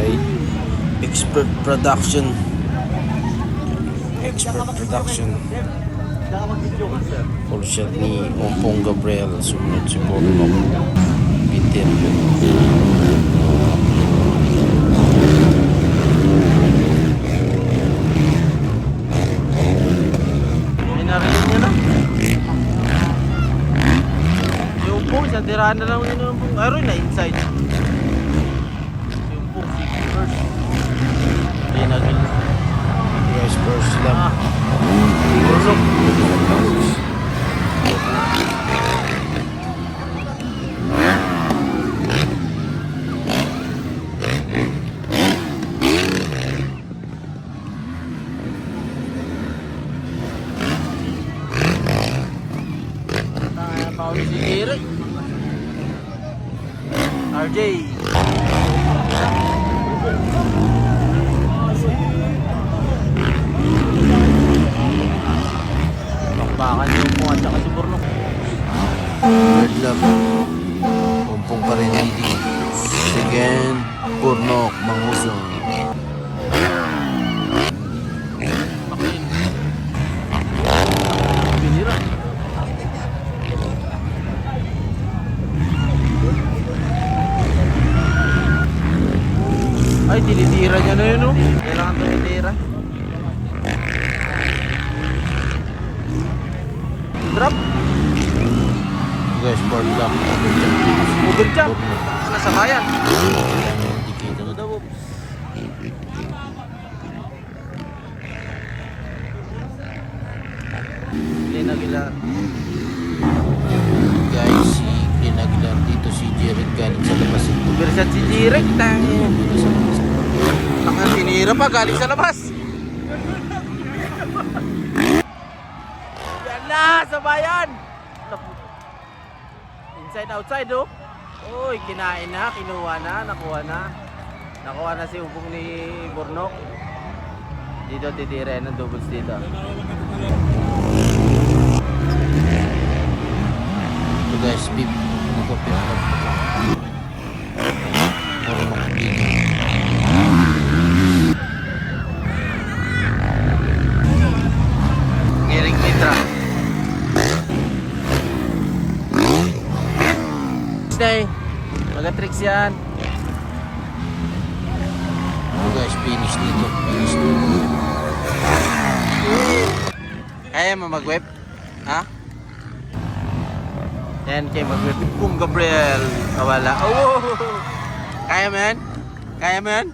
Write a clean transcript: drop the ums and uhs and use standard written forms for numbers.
by Expert Production. Expert Production. Full shot ni Ompong Gabriel. Sumunod si Bornok Peter. Minarinig niya na. Yung Ompong, isang tirahan na lang yun yung Ompong. Ayun na inside. Yung Ompong, 60 first. Pinagil. Guys, first lap. Bornok. Pauli si Derek. RJ. Bakbakan yung Ompong at saka si Bornok. Third lap. Ompong pa rin leading. Second, Bornok Mangusong. Binira. Ay, tinitira niya na yun, oh. Kailangan tinitira. Drop. Guys, fourth lap. Overjump. Nasa bayan. Hindi kita na daw. Glenn Aguilar. Guys, si Glenn Aguilar dito, si Jared galing sa labas. Bersan si Jirek. Naka sinira pa galing sa labas. Yan na, sa bayan. Inside outside, oh. Uy, kinain na, kinuha na, nakuha na. Nakuha na si Umpong ni Bornok. Dito titira ng doubles dito. So guys, beep. Mag-upit up. Para makabigay. Ngiring Mitra. Stay. Mag-tricks yan. So guys, finish dito. Finish dito. Kaya mo mag-web? Ha? Yan kay mag-web. Kung Gabriel. Kawala. Oh! Kaya mo yan? Kaya mo yan?